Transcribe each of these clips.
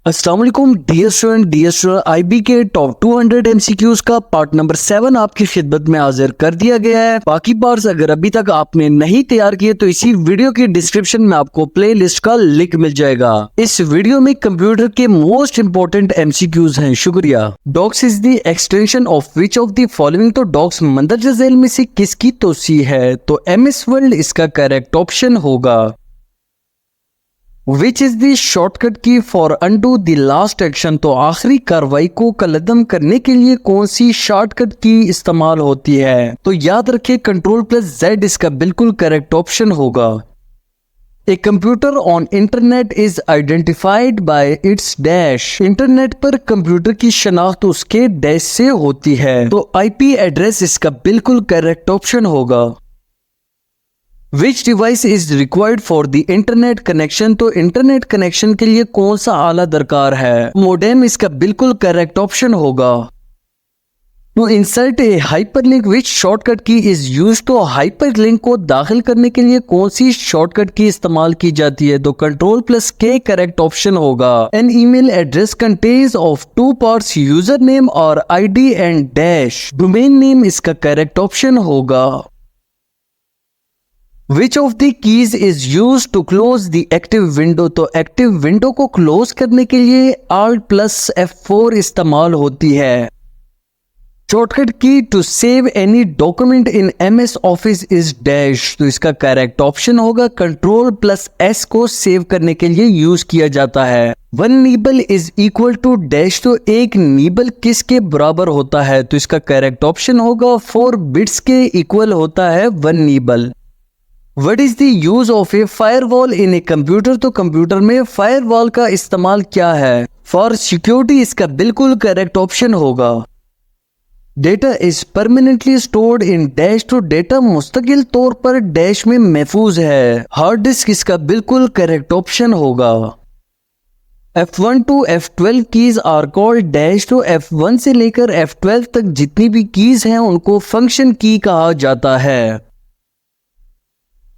अस्सलाम वालेकुम dear student IB के टॉप 200 एमसीक्यूज का पार्ट नंबर 7 आपकी खिदमत में हाजिर कर दिया गया है। बाकी पार्ट्स अगर अभी तक आपने नहीं तैयार किए तो इसी वीडियो की डिस्क्रिप्शन में आपको प्लेलिस्ट का लिंक मिल जाएगा। इस वीडियो में कंप्यूटर के मोस्ट इंपोर्टेंट एमसीक्यूज हैं। शुक्रिया। Docs is the extension of which of the following. तो डॉक्स मंदरजा झैल में से किसकी तोसी है? तो एमएस वर्ल्ड इसका करेक्ट ऑप्शन होगा। Which is the shortcut key for undo the last action. तो आखिरी कार्रवाई को कलअदम करने के लिए कौन सी शॉर्टकट की इस्तेमाल होती है? तो याद रखिए Ctrl+Z इसका बिल्कुल करेक्ट ऑप्शन होगा। A computer on internet is identified by it's dash. Internet पर कंप्यूटर की शनाख्त उसके डैश से होती है। तो आईपी एड्रेस इसका बिल्कुल करेक्ट ऑप्शन होगा। विच device is required for the internet connection. तो इंटरनेट कनेक्शन के लिए कौन सा आला दरकार है? मोडेम इसका बिल्कुल करेक्ट ऑप्शन होगा। To insert a hyperlink which shortcut key is use. तो हाइपरलिंक को दाखिल करने के लिए कौन सी शॉर्टकट की इस्तेमाल की जाती है? तो Ctrl+K करेक्ट ऑप्शन होगा। An email address contains of 2 parts, user name और ID and dash. Domain name इसका करेक्ट ऑप्शन होगा। Which of the keys is used to close the active window। तो एक्टिव विंडो को close करने के लिए Alt+F4 इस्तेमाल होती है। Shortcut key to save any document in MS office is dash. तो इसका करेक्ट ऑप्शन होगा Ctrl+S को सेव करने के लिए यूज किया जाता है। 1 nibble is equal to dash. तो एक नीबल किसके बराबर होता है? तो इसका करेक्ट ऑप्शन होगा 4 बिट्स के इक्वल होता है 1 nibble. What is the use of a firewall in a computer। तो कंप्यूटर में फायरवॉल का इस्तेमाल क्या है? फॉर सिक्योरिटी इसका बिल्कुल करेक्ट ऑप्शन होगा। Data is permanently stored in dash. तो डेटा मुस्तकिल तौर पर डैश में महफूज है। हार्ड डिस्क इसका बिल्कुल करेक्ट ऑप्शन होगा। F1 to F12 keys are called dash. तो F1 से लेकर F12 तक जितनी भी कीज हैं उनको फंक्शन की कहा जाता है।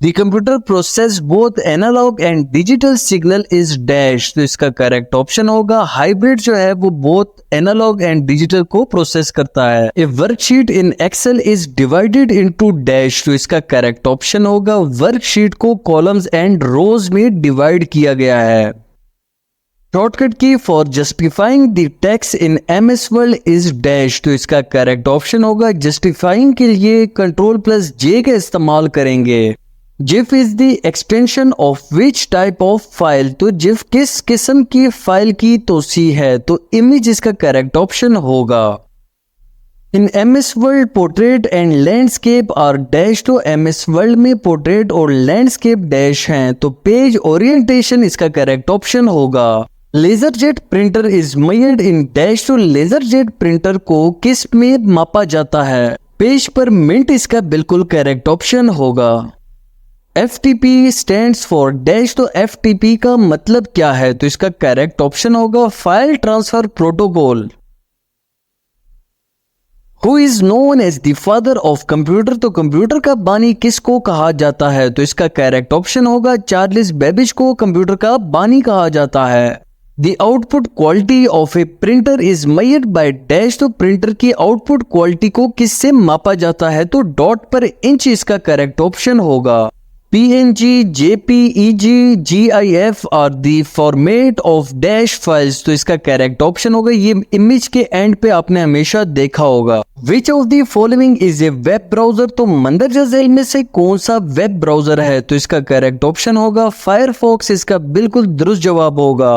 The computer process both analog and digital signal is dash। तो इसका करेक्ट ऑप्शन होगा हाइब्रिड जो है वो both analog and digital को प्रोसेस करता है। A worksheet in Excel is divided into dash। तो इसका करेक्ट ऑप्शन होगा वर्कशीट को कॉलम्स एंड रोज में डिवाइड किया गया है। Shortcut key for justifying the tax in MS Word is dash. तो इसका करेक्ट ऑप्शन होगा जस्टिफाइंग के लिए Ctrl+J का इस्तेमाल करेंगे। GIF is the extension of which type of file. तो जिफ किस किस्म की फाइल की तोसी है? तो इमेज इसका करेक्ट ऑप्शन होगा। In MS Word portrait and landscape are dash. तो MS वर्ल्ड में पोर्ट्रेट और लैंडस्केप डैश हैं। तो पेज ओरिएंटेशन इसका करेक्ट ऑप्शन होगा। Laser jet printer is measured in dash. तो लेजर जेट प्रिंटर को किस में मापा जाता है? पेज पर मिनट इसका बिल्कुल करेक्ट ऑप्शन होगा। FTP stands for dash. तो FTP का मतलब क्या है? तो इसका करेक्ट ऑप्शन होगा file transfer protocol. Who is known as the father of computer. तो कंप्यूटर का बानी किसको कहा जाता है? तो इसका करेक्ट ऑप्शन होगा चार्ल्स बेबेज को कंप्यूटर का बानी कहा जाता है। The output quality of a printer is measured by dash. तो प्रिंटर की आउटपुट क्वालिटी को किससे मापा जाता है? तो डॉट पर इंच इसका करेक्ट ऑप्शन होगा। PNG, JPEG, GIF are the format of dash files. तो इसका करेक्ट ऑप्शन होगा ये इमेज के एंड पे आपने हमेशा देखा होगा। Which of the following is a web browser. तो मंदरजा झैल में से कौन सा वेब ब्राउजर है? तो इसका करेक्ट ऑप्शन होगा फायरफॉक्स। इसका बिल्कुल दुरुस्त जवाब होगा।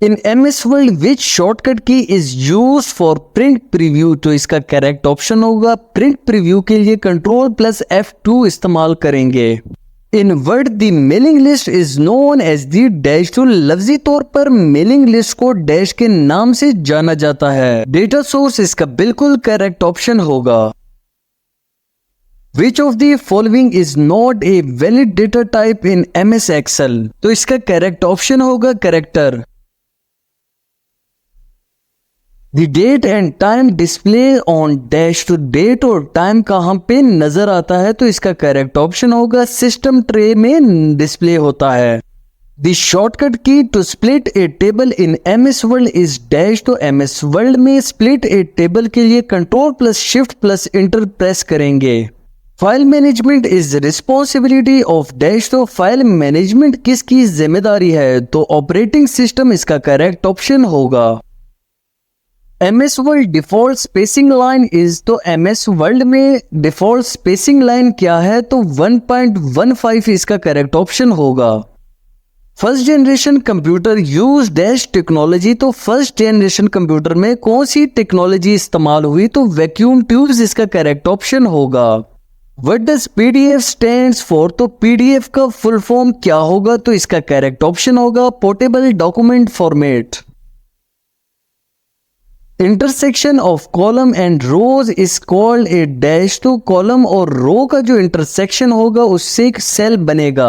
In MS world which shortcut key is use for print preview. तो इसका करेक्ट ऑप्शन होगा प्रिंट प्रीव्यू के लिए Ctrl+F2 इस्तेमाल करेंगे। In word the mailing list is known as the dash. तो लफ्जी तौर पर मेलिंग लिस्ट को डैश के नाम से जाना जाता है। डेटा सोर्स इसका बिल्कुल करेक्ट ऑप्शन होगा। Which of the following is not a valid data type in MS Excel। तो इसका करेक्ट ऑप्शन होगा character. The date and time display on dash. तो डेट और टाइम कहाँ पे नजर आता है? तो इसका करेक्ट ऑप्शन होगा सिस्टम ट्रे में डिस्प्ले होता है। The shortcut key to split a table in MS Word is dash. तो MS वर्ल्ड में स्प्लिट ए टेबल के लिए control plus shift plus enter press करेंगे। File management is responsibility of dash. तो file management किसकी जिम्मेदारी है? तो ऑपरेटिंग सिस्टम इसका करेक्ट ऑप्शन होगा। MS word default spacing line is. तो MS वर्ल्ड में डिफॉल्ट स्पेसिंग लाइन क्या है? तो 1.15 इसका करेक्ट ऑप्शन होगा। First generation computer use dash technology. तो फर्स्ट जनरेशन कंप्यूटर में कौन सी टेक्नोलॉजी इस्तेमाल हुई? तो वैक्यूम ट्यूब्स इसका करेक्ट ऑप्शन होगा। What does PDF stands for? तो PDF का फुल फॉर्म क्या होगा? तो इसका करेक्ट ऑप्शन होगा portable document format. Intersection of column and rows is called a dash. तो कॉलम और रो का जो इंटरसेक्शन होगा उससे एक सेल बनेगा।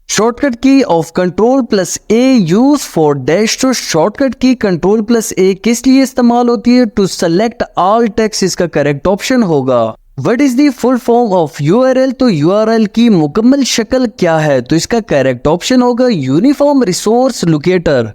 शॉर्टकट की of control plus A use for dash. तो शॉर्टकट की कंट्रोल प्लस ए किस लिए इस्तेमाल होती है? टू सेलेक्ट ऑल टेक्स्ट इसका करेक्ट ऑप्शन होगा। What is the full form of URL? तो URL की मुकम्मल शक्ल क्या है? तो इसका करेक्ट ऑप्शन होगा uniform resource locator.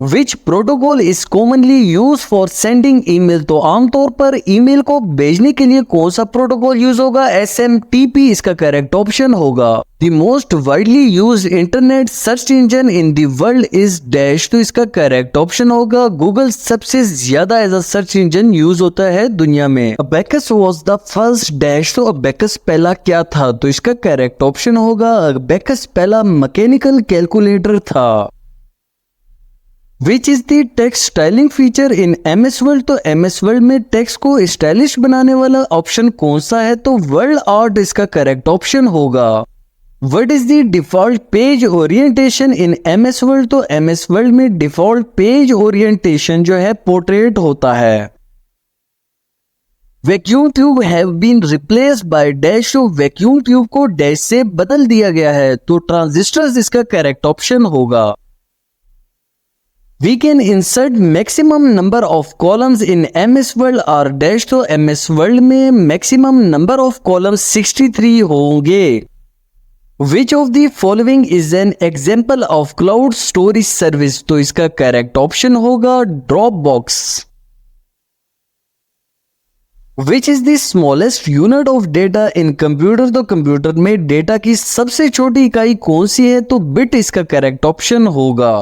Which protocol is commonly use for sending email? तो आमतौर पर ईमेल को भेजने के लिए कौन सा प्रोटोकॉल यूज होगा? SMTP इसका करेक्ट ऑप्शन होगा। The most widely use internet search engine in the world is dash. तो इसका करेक्ट ऑप्शन होगा गूगल सबसे ज्यादा as a search engine use होता है दुनिया में। Abacus was the first dash. तो अबेकस पहला क्या था? तो इसका करेक्ट ऑप्शन होगा अबेकस पहला मैकेनिकल कैलकुलेटर था। Which is the text styling feature in MS Word? तो MS वर्ल्ड में टेक्स्ट को स्टाइलिश बनाने वाला ऑप्शन कौन सा है? तो वर्ल्ड आर्ट इसका करेक्ट ऑप्शन होगा। What is the default page orientation in MS Word? तो MS वर्ल्ड में डिफॉल्ट पेज ओरिएंटेशन जो है पोर्ट्रेट होता है। Vacuum tube have been replaced by dash. तो वैक्यूम ट्यूब को डैश से बदल दिया गया है। तो ट्रांजिस्टर्स इसका करेक्ट ऑप्शन होगा। We can insert maximum number of columns in MS World or dash। तो MS World में maximum number of columns 63 होंगे। Which of the following is an example of cloud storage service? तो इसका correct option होगा Dropbox। Which is the smallest unit of data in computer? तो computer में data की सबसे छोटी इकाई कौन सी है? तो बिट इसका करेक्ट ऑप्शन होगा।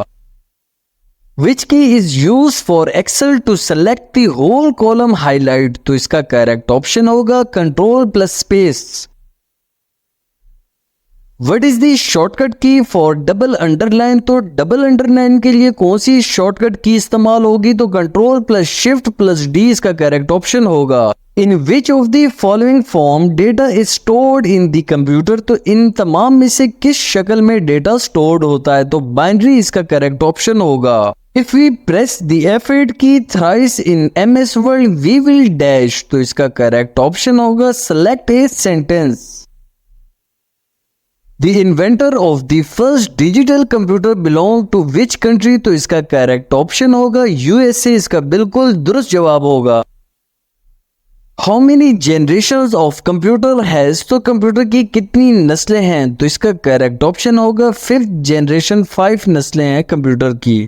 Which key is used for Excel to select the whole column highlight? तो इसका करेक्ट ऑप्शन होगा control plus space. What is the shortcut key for double underline? तो डबल अंडरलाइन के लिए कौन सी शॉर्टकट की इस्तेमाल होगी? तो control plus shift plus D इसका करेक्ट ऑप्शन होगा। In which of the following form data is stored in the computer? तो इन तमाम में से किस शक्ल में डेटा स्टोर्ड होता है? तो बाइनरी इसका करेक्ट ऑप्शन होगा। If we press the F8 key thrice in MS World, we will dash। तो इसका करेक्ट ऑप्शन होगा select a sentence। The inventor of the first digital computer belong to which country? तो इसका correct option होगा USA। इसका बिल्कुल दुरुस्त जवाब होगा। How many generations of computer has? तो कंप्यूटर की कितनी नस्लें हैं? तो इसका करेक्ट ऑप्शन होगा 5th जनरेशन। 5 नस्लें हैं कंप्यूटर की।